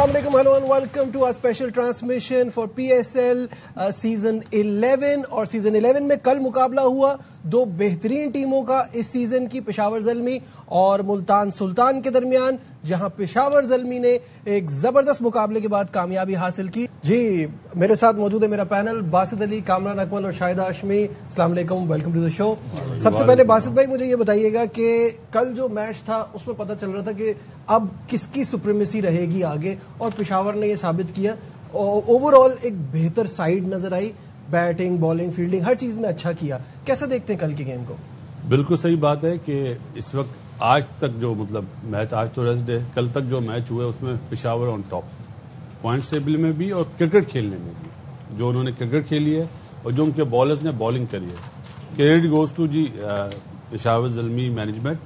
Assalamu alaikum, hello and welcome to our special transmission for PSL season 11 اور season 11 میں کل مقابلہ ہوا دو بہترین ٹیموں کا اس سیزن کی، پشاور زلمی اور ملتان سلطان کے درمیان، جہاں پشاور زلمی نے ایک زبردست مقابلے کے بعد کامیابی حاصل کی۔ جی میرے ساتھ موجود ہے میرا پینل، باسط علی، کامران اکمل اور شاہدہ ہاشمی۔ السلام علیکم، ویلکم ٹو دی شو۔ سب سے پہلے باسط بھائی مجھے یہ بتائیے گا کہ کل جو میچ تھا اس میں پتہ چل رہا تھا کہ اب کس کی سپریمیسی رہے گی آگے، اور پشاور نے یہ ثابت کیا۔ اوور آل ایک بہتر سائیڈ نظر آئی، بیٹنگ، بالنگ، فیلڈنگ ہر چیز میں اچھا کیا۔ کیسا دیکھتے ہیں کل کے گیم کو؟ بالکل صحیح بات ہے کہ اس وقت آج تک جو میچ، آج تو ریسٹ ڈے، کل تک جو میچ ہوئے اس میں Peshawar on top, points table میں بھی اور کرکٹ کھیلنے میں بھی۔ جو انہوں نے کرکٹ کھیلی ہے اور جو ان کے بالرز نے بالنگ کری ہے، کریڈٹ گوز ٹو جی پشاور زلمی مینجمنٹ۔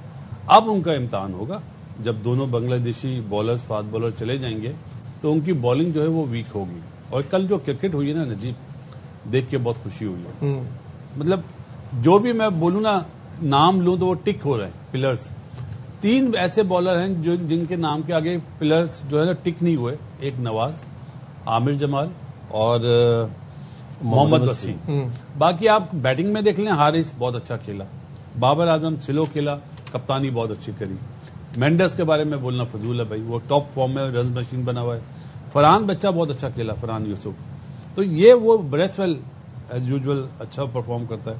اب ان کا امتحان ہوگا جب دونوں بنگلہ دیشی بالرز، فاسٹ بالر چلے جائیں گے تو ان کی بالنگ جو ہے وہ ویک ہوگی۔ اور کل جو کرکٹ ہوئی ہے نا نجیب، دیکھ کے بہت خوشی ہوئی ہے۔ مطلب جو بھی میں بولوں نا، نام لوں تو وہ ٹک ہو رہے ہیں پلرز۔ تین ایسے بالر ہیں جن کے نام کے آگے پلرز جو ہے نا ٹک نہیں ہوئے، ایک نواز، عامر جمال اور محمد وسیم۔ باقی آپ بیٹنگ میں دیکھ لیں، حارث بہت اچھا کھیلا، بابر اعظم سلو کھیلا، کپتانی بہت اچھی کری۔ مینڈس کے بارے میں بولنا فضول ہے بھائی، وہ ٹاپ فارم میں رنز مشین بنا ہوا ہے۔ فرحان بچہ بہت اچھا کھیلا، فرحان یوسف، تو یہ وہ بریس ویل ایز یوزول اچھا پرفارم کرتا ہے۔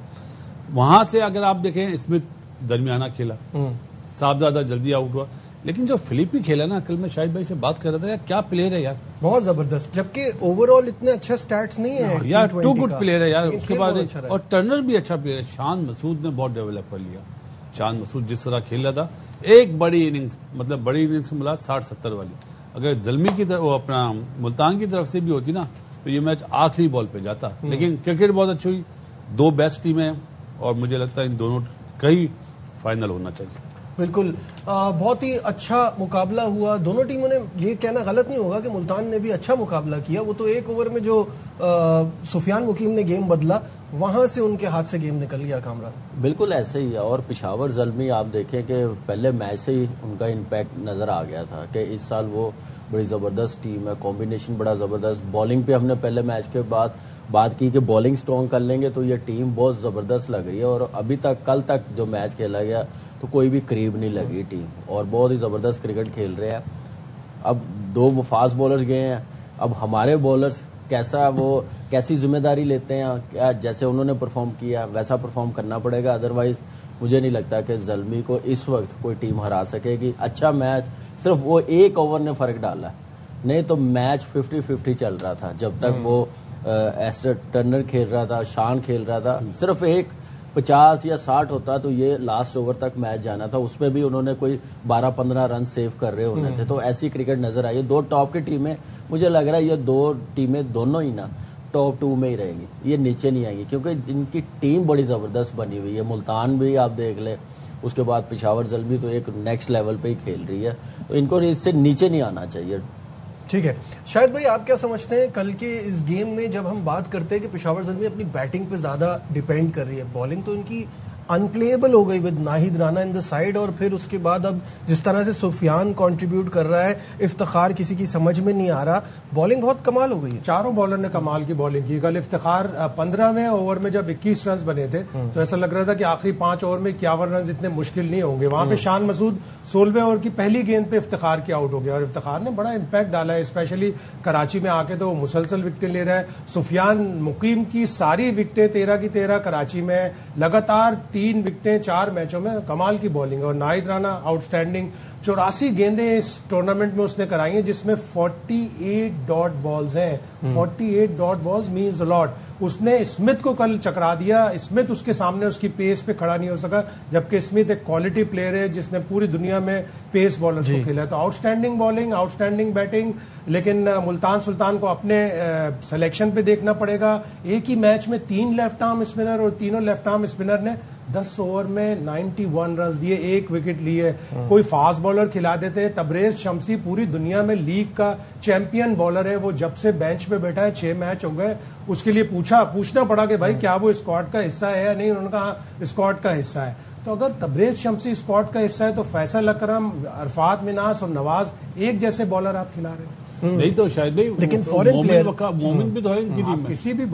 وہاں سے اگر آپ دیکھیں، اسمتھ درمیانہ کھیلا، صاحبزادہ جلدی آؤٹ ہوا، لیکن جو فلپی کھیلا نا، کل میں شاہد بھائی سے بات کر رہا تھا، یار کیا پلیئر ہے یار، بہت زبردست، جبکہ اوور آل اتنے اچھے سٹیٹس نہیں ہیں یار، ٹو گڈ پلیئر ہے یار۔ اس کے بعد اور ٹرنر بھی اچھا پلیئر ہے، شان مسعود نے بہت ڈیولپ کر لیا۔ شان مسعود جس طرح کھیل رہا تھا، ایک بڑی اننگز، مطلب بڑی اننگز میں ملا 60-70 والی، اگر زلمی کی طرف، اپنا ملتان کی طرف سے بھی ہوتی نا تو یہ میچ آخری بال پہ جاتا۔ لیکن کرکٹ بہت اچھی ہوئی، دو بیسٹ ٹیمیں، اور مجھے لگتا ہے ان دونوں کا ہی فائنل ہونا چاہیے۔ بالکل، بہت ہی اچھا مقابلہ ہوا دونوں ٹیموں نے۔ یہ کہنا غلط نہیں ہوگا کہ ملتان نے بھی اچھا مقابلہ کیا، وہ تو ایک اوور میں جو سفیان مقیم نے گیم بدلا، وہاں سے ان کے ہاتھ سے گیم نکل گیا۔ کامران بالکل ایسے ہی ہے، اور پشاور زلمی آپ دیکھیں کہ پہلے میچ سے ہی ان کا امپیکٹ نظر آ گیا تھا کہ اس سال وہ بڑی زبردست ٹیم ہے، کمبینیشن بڑا زبردست۔ بالنگ پہ ہم نے پہلے میچ کے بعد بات کی کہ بالنگ سٹرونگ کر لیں گے تو یہ ٹیم بہت زبردست لگ رہی ہے، اور ابھی تک کل تک جو میچ کھیلا گیا تو کوئی بھی قریب نہیں لگی ٹیم، اور بہت ہی زبردست کرکٹ کھیل رہے ہیں۔ اب دو فاسٹ بالرز گئے ہیں، اب ہمارے بالرز کیسی ذمہ داری لیتے ہیں، کیا جیسے انہوں نے پرفارم کیا ویسا پرفارم کرنا پڑے گا، ادروائز مجھے نہیں لگتا کہ زلمی کو اس وقت کوئی ٹیم ہرا سکے گی۔ اچھا میچ صرف وہ ایک اوور نے فرق ڈالا، نہیں تو میچ 50-50 چل رہا تھا جب تک وہ ایسٹر ٹرنر کھیل رہا تھا، شان کھیل رہا تھا۔ صرف ایک 50 یا 60 ہوتا تو یہ لاسٹ اوور تک میچ جانا تھا، اس میں بھی انہوں نے کوئی 12-15 رن سیو کر رہے ہونے تھے۔ تو ایسی کرکٹ نظر آئی ہے۔ دو ٹاپ کی ٹیمیں، مجھے لگ رہا ہے یہ دو ٹیمیں دونوں ہی نا ٹاپ 2 میں ہی رہیں گی، یہ نیچے نہیں آئیں گی، کیونکہ ان کی ٹیم بڑی زبردست بنی ہوئی ہے۔ ملتان بھی آپ دیکھ لیں، اس کے بعد پشاور زلمی تو ایک نیکسٹ لیول پہ ہی کھیل رہی ہے، تو ان کو اس سے نیچے نہیں آنا چاہیے۔ ٹھیک ہے شاہد بھائی، آپ کیا سمجھتے ہیں کل کے اس گیم میں، جب ہم بات کرتے ہیں کہ پشاور زلمی اپنی بیٹنگ پہ زیادہ ڈیپینڈ کر رہی ہے، بالنگ تو ان کی ان پلیبل ہو گئی with Nahid Rana in the side, اور پھر اس کے بعد اب جس طرح سے سفیان کنٹریبیوٹ کر رہا ہے، افتخار کسی کی سمجھ میں نہیں آ رہا، بالنگ بہت کمال ہو گئی ہے۔ چاروں بالر نے کمال کی بالنگ کی۔ کل افتخار 15ویں اوور میں جب 21 رنز بنے تھے تو ایسا لگ رہا تھا کہ آخری 5 اوور میں 51 رنز اتنے مشکل نہیں ہوں گے۔ وہاں پہ شان مسعود 16ویں اوور کی پہلی گیند پہ افتخار کے آؤٹ ہو گیا، اور افتخار نے بڑا امپیکٹ ڈالا ہے، اسپیشلی کراچی میں آ کے تو وہ مسلسل وکٹیں لے رہا ہے۔ سفیان مقیم کی ساری وکٹیں 13 کی 13 کراچی میں، لگاتار 3 وکٹیں 4 میچوں میں، کمال کی بالنگ۔ اور ناہید رانا آؤٹ اسٹینڈنگ، 84 گیندیں اس ٹورنامنٹ میں اس نے کرائی ہیں، جس میں 48 ڈاٹ بالز ہیں۔ 48 ڈاٹ بالز مینز الاٹ۔ اس نے اسمتھ کو کل چکرا دیا، اسمتھ اس کے سامنے اس کی پیس پہ کھڑا نہیں ہو سکا، جبکہ اسمتھ ایک کوالٹی پلیئر ہے جس نے پوری دنیا میں پیس بالرز کو کھیلا ہے۔ تو out standing bowling, out standing batting, لیکن ملتان سلطان کو اپنے سلیکشن پہ دیکھنا پڑے گا۔ ایک ہی میچ میں 3 لیفٹ آرم اسپنر، اور تینوں لیفٹ آرم اسپنر نے 10 اوور میں 91 رنز دیے، 1 وکٹ لیے۔ کوئی فاسٹ بالر کھلا دیتے۔ تبریز شمسی پوری دنیا میں لیگ کا چیمپئن بالر ہے، وہ جب سے بینچ پہ بیٹھا ہے 6 میچ ہو گئے، اس کے لیے پوچھنا پڑا کہ بھائی کیا وہ اسکواڈ کا حصہ ہے یا نہیں، انہوں نے کہا اسکواڈ کا حصہ ہے۔ تو اگر تبریز شمسی اسکواڈ کا حصہ ہے تو فیصل اکرم، عرفات مناس اور نواز ایک جیسے بالر آپ کھلا رہے ہیں۔ نہیں تو شاید نہیں, لیکن فورن پلیئر مومن بھی تو ہے ان کی ٹیم آپ میں. کسی بھی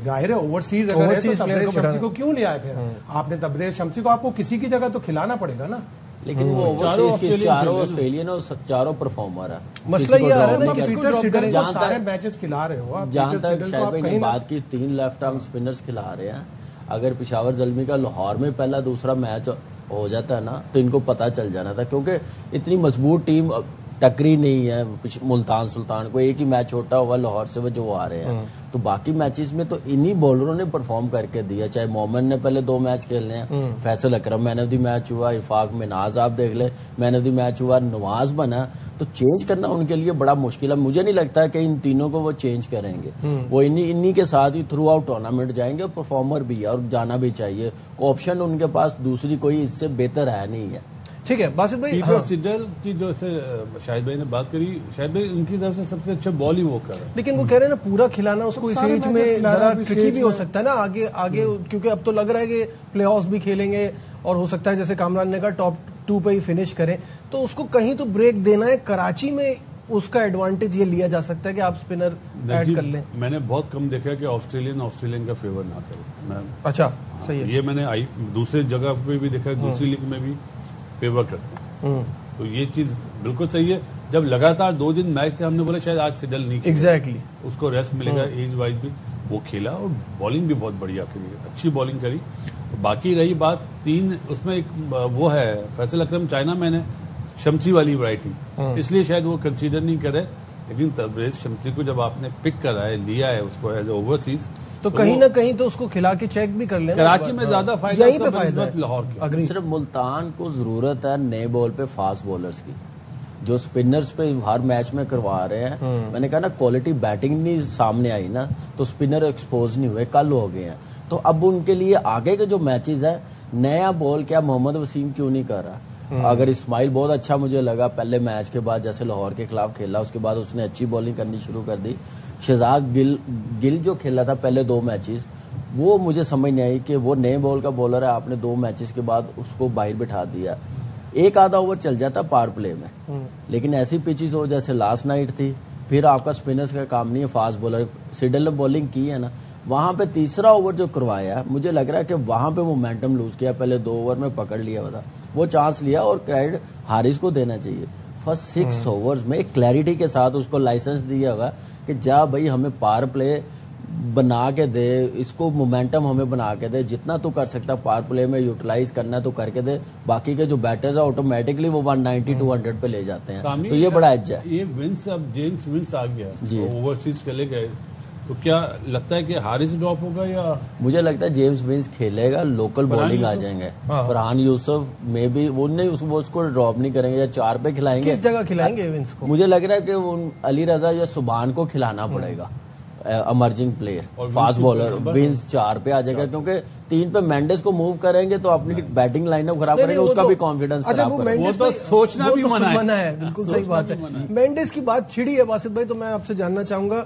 ظاہر ہے اوورسیز اگر ہے تو تبریز شمسی کو کیوں لے آئے پھر آپ نے تبریز شمسی کو, آپ کو کسی کی جگہ تو کھلانا پڑے گا نا. لیکن وہ چاروں آسٹریلین اور چاروں پرفارمر ہے. مسئلہ یہ آ رہا ہے نا کہ پیٹر سیڈل کو سارے میچز کھلا رہے ہو آپ, جہاں تک شاید بھائی نے بات کی 3 لیفٹ آرم اسپنرز کھلا رہے ہیں. اگر پشاور زلمی کا لاہور میں پہلا دوسرا میچ ہو جاتا ہے نا تو ان کو پتہ چل جانا تھا, کیونکہ اتنی مضبوط ٹیم ٹکری نہیں ہے ملتان سلطان کو. ایک ہی میچ چھوٹا ہوا لاہور سے جو وہ آ رہے ہیں, تو باقی میچز میں تو انہی بولروں نے پرفارم کر کے دیا. چاہے مومن نے پہلے 2 میچ کھیلنے ہیں, فیصل اکرم مین آف دی میچ ہوا, افاق مناز آپ دیکھ لیں مین آف دی میچ ہوا, نواز بنا. تو چینج کرنا ان کے لیے بڑا مشکل ہے. مجھے نہیں لگتا کہ ان تینوں کو وہ چینج کریں گے. وہ انہی کے ساتھ ہی تھرو آؤٹ ٹورنامنٹ جائیں گے, اور پرفارمر بھی ہے اور جانا بھی چاہیے. آپشن ان کے پاس دوسری کوئی اس سے بہتر ہے نہیں ہے. ٹھیک ہے باسط بھائی, پیٹر سیڈل کی جو شاہد بھائی نے بات کری, شاہد بھائی ان کی طرف سے سب سے اچھا بال ہی وہ کر رہا ہے. لیکن وہ کہہ رہے ہیں نا پورا کھلانا اس کو اس ایج میں ذرا ٹرکی بھی ہو سکتا ہے نا آگے, کیونکہ اب تو لگ رہا ہے کہ پلے آفس بھی کھیلیں گے, اور ہو سکتا ہے جیسے کامران نے کہا ٹاپ 2 پہ ہی فنش کریں, تو اس کو کہیں تو بریک دینا ہے. کراچی میں اس کا ایڈوانٹیج یہ لیا جا سکتا ہے کہ آپ اسپنر ایڈ کر لیں. میں نے بہت کم دیکھا کہ آسٹریلین کا فیور نہ کرے. اچھا صحیح ہے, یہ میں نے دوسری جگہ پہ بھی دیکھا, دوسری لیگ میں بھی فیور کرتے ہیں. تو یہ چیز بالکل صحیح ہے. جب لگاتار 2 دن میچ تھے, ہم نے بولا شاید آج سیڈل نہیں کھیلا, ایگزیکٹلی اس کو ریسٹ ملے گا ایج وائز بھی. وہ کھیلا اور بالنگ بھی بہت بڑھیا کری, اچھی بالنگ کری. باقی رہی بات 3, اس میں ایک وہ ہے فیصل اکرم چائنا میں نے شمسی والی ورائٹی, اس لیے شاید وہ کنسیڈر نہیں کرے. لیکن تبریز شمسی کو جب آپ نے پک کرا ہے, لیا ہے اس کو ایز اے اوورسیز, تو کہیں نہ کہیں تو اس کو کھلا کے چیک بھی کر لینا. کراچی میں زیادہ فائدہ یہیں پہ فائدہ ہے لاہور کی. صرف ملتان کو ضرورت ہے نئے بال پہ فاسٹ بولرز کی, جو اسپنرز پہ ہر میچ میں کروا رہے ہیں. میں نے کہا نا کوالٹی بیٹنگ نہیں سامنے آئی نا, تو اسپنر ایکسپوز نہیں ہوئے, کل ہو گئے ہیں. تو اب ان کے لیے آگے کے جو میچز ہیں, نیا بال کیا محمد وسیم کیوں نہیں کر رہا. اگر اسماعیل بہت اچھا مجھے لگا پہلے میچ کے بعد, جیسے لاہور کے خلاف کھیلا, اس کے بعد اس نے اچھی بالنگ کرنی شروع کر دی. شہزاد گل جو کھیلا تھا پہلے 2 میچز, وہ مجھے سمجھ نہیں آئی کہ وہ نئے بال کا بولر ہے, آپ نے 2 میچز کے بعد اس کو باہر بٹھا دیا. ایک آدھا اوور چل جاتا پاور پلے میں, لیکن ایسی پچز ہو جیسے لاسٹ نائٹ تھی, پھر آپ کا اسپنرز کا کام نہیں ہے. فاسٹ بولر سیڈل نے بالنگ کی ہے نا, وہاں پہ تیسرا اوور جو کروایا ہے, مجھے لگ رہا ہے کہ وہاں پہ مومنٹم لوز کیا. پہلے 2 اوور میں پکڑ لیا تھا, وہ چانس لیا, اور کریڈٹ حارث کو دینا چاہیے. فرسٹ 6 اوورز میں ایک کلیئرٹی کے ساتھ اس کو لائسنس دیا ہوا کہ جا بھائی ہمیں پاور پلے بنا کے دے, اس کو مومنٹم ہمیں بنا کے دے, جتنا تو کر سکتا پاور پلے میں یوٹیلائز کرنا تو کر کے دے. باقی کے جو بیٹرز ہیں آٹومیٹکلی وہ 190 200 پہ لے جاتے ہیں. تو یہ بڑا ایج ہے. یہ ونس, اب جیمز ونس آ گیا اوورسیز چلے گئے, تو کیا لگتا ہے کہ حارث ڈراپ ہوگا یا مجھے لگتا ہے جیمز ونس کھیلے گا, لوکل بالنگ آ جائیں گے. فرحان یوسف میں بھی وہ اس کو ڈراپ نہیں کریں گے, یا 4 پہ کھلائیں گے. کس جگہ کھلائیں گے ونس کو؟ مجھے لگ رہا ہے کہ علی رضا یا سبحان کو کھلانا پڑے گا, emerging player fast bowler. Once 4 پہ آ جائے گا, کیونکہ 3 پہ مینڈس کو موو کریں گے تو اپنی بیٹنگ لائن اپ خراب کریں گے, اس کا بھی کانفیڈنس خراب کریں گے. وہ تو سوچنا بھی منع ہے. بالکل صحیح بات ہے. مینڈس کی بات چھڑی ہے باسط بھائی, تو میں آپ سے جاننا چاہوں گا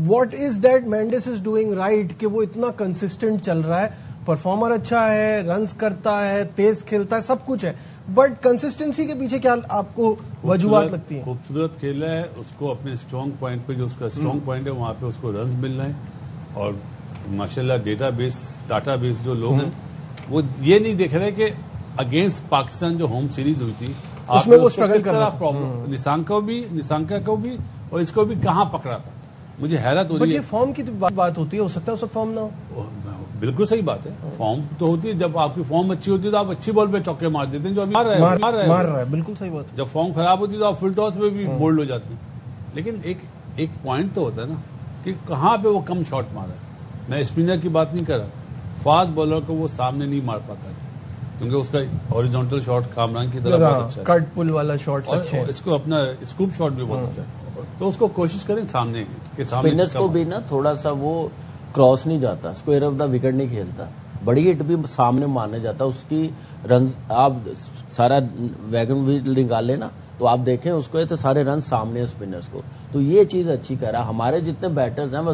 what is that Mendis is doing right کہ وہ اتنا کنسسٹنٹ چل رہا ہے. پرفارمر اچھا ہے, رنز کرتا ہے, تیز کھیلتا ہے, سب کچھ ہے, بٹ کنسسٹنسی کے پیچھے کیا آپ کو وجوہات لگتی ہیں؟ خوبصورت کھیلا ہے, اس کو اپنے اسٹرانگ پوائنٹ پہ, جو اس کا اسٹرانگ پوائنٹ ہے وہاں پہ اس کو رنز مل رہے ہیں. اور ماشاءاللہ ڈاٹا بیس جو لوگ ہیں وہ یہ نہیں دیکھ رہے کہ اگینسٹ پاکستان جو ہوم سیریز ہوئی تھی اس میں وہ اسٹرگل کر رہا تھا, نسانکا کو بھی اور اس کو بھی کہاں پکڑا تھا. مجھے حیرت ہو رہی ہے. یہ فارم کی بات ہوتی ہے, ہو سکتا ہے اس وقت فارم نہ ہو. بالکل صحیح بات ہے, فارم تو ہوتی ہے, جب آپ کی فارم اچھی ہوتی ہے تو آپ اچھی بال پہ چوکے مار دیتے ہیں, جو ابھی مار رہا ہے. بالکل صحیح بات ہے. جب فارم خراب ہوتی ہے تو آپ فل ٹاس پہ بھی بولڈ ہو جاتے ہیں. لیکن ایک پوائنٹ تو ہوتا ہے نا کہ کہاں پہ وہ کم شاٹ مارا ہے. میں اسپنر کی بات نہیں کر رہا, فاسٹ بالر کو وہ سامنے نہیں مار پاتا ہے, کیونکہ اس کا ہاریزونٹل شاٹ کامران کی طرح بہت اچھا ہے, کٹ پل والا شاٹ اچھا ہے, اس کو اپنا اسکوپ شاٹ بھی بہت اچھا ہے. تو اس کو کوشش کریں سامنے کہ اسپنرز کو بھی نا تھوڑا سا وہ کراس نہیں جاتا, اسکوائر آف دا وکٹ نہیں کھیلتا, بڑی ہٹ بھی سامنے مارنے جاتا. اس کی رن آپ سارا ویگن بھی نکالے نا تو آپ دیکھیں اس کو, تو سارے رن سامنے اسپنرز کو. تو یہ چیز اچھی کر رہا. ہمارے جتنے بیٹرز ہیں وہ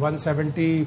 170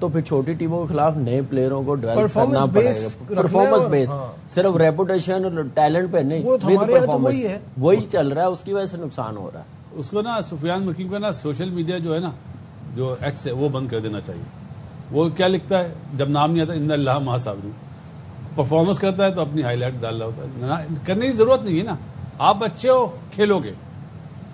تو پھر چھوٹی ٹیموں کے خلاف نئے پلیئروں کو ڈیولپ Performance کرنا پڑے base گا. رکھنا پرفارمنس ہے بیس, ہاں. صرف ریپوٹیشن اور ٹیلنٹ پہ نہیں, وہ with ہمارے یہاں تو performance. وہی ہے. وہی چل رہا ہے, اس کی وجہ سے نقصان ہو رہا ہے. اس کو نا سفیان مکیم کا نا سوشل میڈیا جو ہے نا, جو ایکس ہے وہ بند کر دینا چاہیے. وہ کیا لکھتا ہے جب نام نہیں آتا ان اللہ مع صابرین, پرفارمنس کرتا ہے تو اپنی ہائی لائٹ ڈال رہا ہوتا ہے. کرنے کی ضرورت نہیں ہے نا, آپ اچھے ہو کھیلو گے,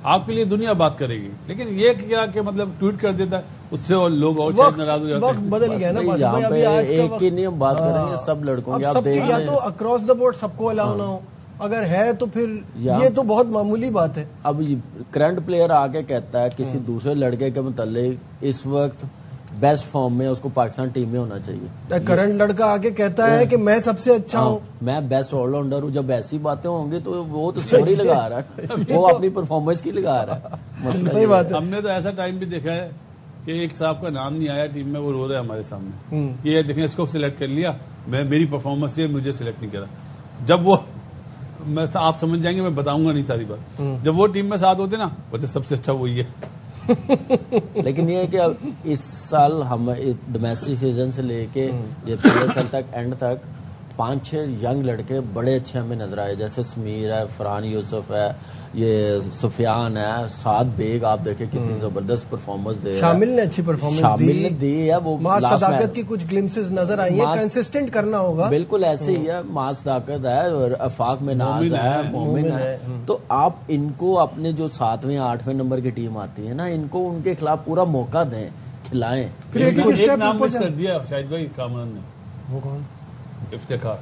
آپ کے لیے دنیا بات کرے گی. لیکن یہ کیا کہ مطلب ٹویٹ کر دیتا ہے, اس سے اور لوگ اور شاید ناراض ہو جاتے وقت ہیں. بدل گیا نا نہیں, باسط یہاں بھائی, پہ ابھی آج کا ایک ہی نہیں ہم بات کریں گے سب لڑکوں کی. اب آپ سب دیکھ یا لیں تو اکراس دا بورڈ سب کو الاؤ نہ ہو, اگر ہے تو پھر یہ تو بہت معمولی بات ہے. اب کرنٹ پلیئر آ کے کہتا ہے کسی دوسرے لڑکے کے متعلق اس وقت بیسٹ فارم میں اس کو پاکستان ٹیم میں ہونا چاہیے. کرنٹ لڑکا آگے کہتا ہے کہ میں سب سے اچھا ہوں, میں بیسٹ آل راؤنڈر ہوں. جب ایسی باتیں ہوں گی تو وہ تو اسٹوری لگا رہا ہے, وہ اپنی پرفارمنس کی لگا رہا ہے. صحیح بات ہے. ہم نے تو ایسا ٹائم بھی دیکھا ہے کہ ایک صاحب کا نام نہیں آیا ٹیم میں, وہ رو رہے ہیں ہمارے سامنے, یہ دیکھیں اس کو سلیکٹ کر لیا, میری پرفارمنس یہ مجھے سلیکٹ نہیں کرا. جب وہ آپ سمجھ جائیں گے, میں بتاؤں گا نہیں ساری بات. جب وہ ٹیم میں ساتھ ہوتے نا, وہ سب سے اچھا وہی ہے. لیکن یہ ہے کہ اب اس سال ہم ڈومیسٹک سیزن سے لے کے یہ PSL تک اینڈ تک 5-6 ینگ لڑکے بڑے اچھے ہمیں نظر آئے, جیسے سمیر ہے, فرحان یوسف ہے, یہ سفیان ہے, سعد بیگ آپ دیکھیں کتنی زبردست پرفارمنس دے. شامل نے اچھی پرفارمنس شامل نے دی ہے, وہ ماس last صداقت match- کی کچھ گلمسز نظر آئی ہیں, کنسسٹنٹ کرنا ہوگا. بالکل ایسے ہی ہے, ماس صداقت ہے اور افاق میں ناز ہے, مومن ہے. تو آپ ان کو اپنے جو 7ویں 8ویں نمبر کی ٹیم آتی ہے نا, ان کو ان کے خلاف پورا موقع دیں, کھلائیں. ایک نام مس کر دیا شاہد بھائی کامران نے, وہ کون؟ افتخار.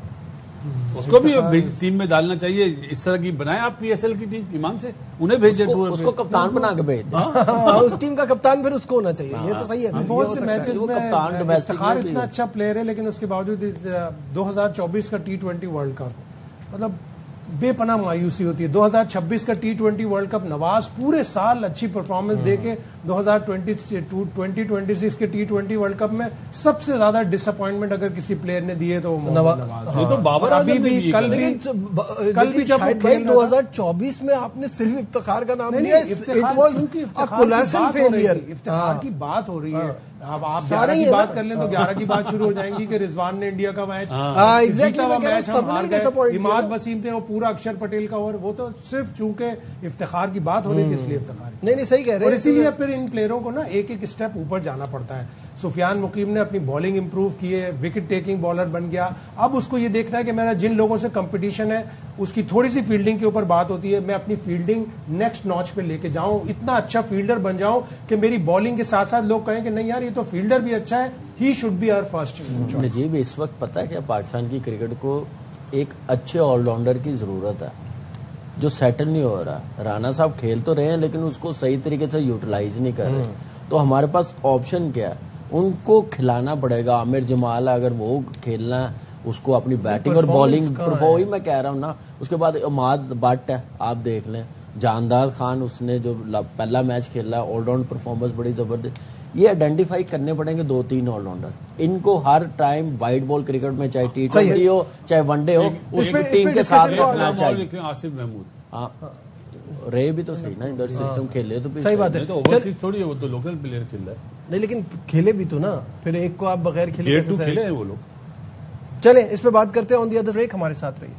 اس کو بھی ٹیم میں ڈالنا چاہیے. اس طرح کی بنائیں آپ PSL کی ٹیم, ایمان سے انہیں بھیجیں ٹور اس کو کپتان بنا کے بھیج دیں. اس ٹیم کا کپتان پھر اس کو ہونا چاہیے. یہ تو صحیح ہے. بہت سے میچز وہ میں کپتان ڈومیسٹک افتخار میں بھی اتنا ہے. اچھا پلیئر ہے, لیکن اس کے باوجود 2024 کا T20 ورلڈ کپ مطلب بے پناہ مایوسی ہوتی ہے. 2026 کا T20 ورلڈ کپ نواز پورے سال اچھی پرفارمنس دے کے 2026 کے T20 ورلڈ کپ میں سب سے زیادہ ڈس اپوائنٹمنٹ اگر کسی پلیئر نے دیے تو نواز. یہ تو بابر ابھی اعظم بھی بھی کل بھی جب شاید بھائی 2024 میں آپ نے صرف افتخار کا نام لیا, افتخار کی بات ہو رہی ہے. اب آپ 11 کی بات کر لیں تو 11 کی بات شروع ہو جائیں گی کہ رضوان نے انڈیا کا میچ جیتا ہوا میچ ہم ہار گئے, عماد وسیم تھے, وہ پورا اکشر پٹیل کا اوور, وہ تو صرف چونکہ افتخار کی بات ہو رہی تھی اس لیے افتخار. نہیں صحیح کہہ رہے اور ہیں. اسی لیے پھر ان پلیئروں کو نا ایک ایک اسٹیپ اوپر جانا پڑتا ہے. سفیان مقیم نے اپنی بالنگ امپروو کی ہے, وکٹ ٹیکنگ بالر بن گیا. اب اس کو یہ دیکھنا ہے کہ میرا جن لوگوں سے کمپٹیشن ہے اس کی تھوڑی سی فیلڈنگ کے اوپر بات ہوتی ہے, میں اپنی فیلڈنگ نیکسٹ ناچ پہ لے کے جاؤں, اتنا اچھا فیلڈر بن جاؤں کہ میری بالنگ کے ساتھ ساتھ لوگ کہیں کہ نہیں یار یہ تو فیلڈر بھی اچھا ہے, he should be our first. Najib اس وقت پتہ ہے کہ پاکستان کی کرکٹ کو ایک اچھے آل راؤنڈر کی ضرورت ہے جو سیٹل نہیں ہو رہا. رانا صاحب کھیل تو رہے ہیں لیکن اس کو صحیح طریقے سے یوٹیلائز نہیں کر رہے. تو ہمارے پاس آپشن کیا ہے, ان کو کھلانا پڑے گا. عامر جمال اگر وہ کھیلنا ہے اس کو اپنی بیٹنگ اور بالنگ وہی میں کہہ رہا ہوں نا. اس کے بعد عماد بٹ ہے, آپ دیکھ لیں, جاندار خان اس نے جو پہلا میچ کھیلا ہے آل راؤنڈ پرفارمنس بڑی زبردست. یہ آئیڈینٹیفائی کرنے پڑیں گے 2-3 آل راؤنڈر. ان کو ہر ٹائم وائٹ بال کرکٹ میں چاہے T20 ہو چاہے ون ڈے ہو اس میں ٹیم کے ساتھ رکھنا چاہیے. آصف محمود ہاں رے بھی تو صحیح نا, ادھر سسٹم کھیلے تو صحیح بات ہے. تو اوورسیز تھوڑی ہے, وہ تو لوکل پلیئر کھیل رہا ہے. نہیں لیکن کھیلے بھی تو نا, پھر ایک کو آپ بغیر کھیلے Tier 2 کھیلے ہیں وہ لوگ. چلیں اس پہ بات کرتے ہیں. آن دی ادر بریک ہمارے ساتھ رہیے.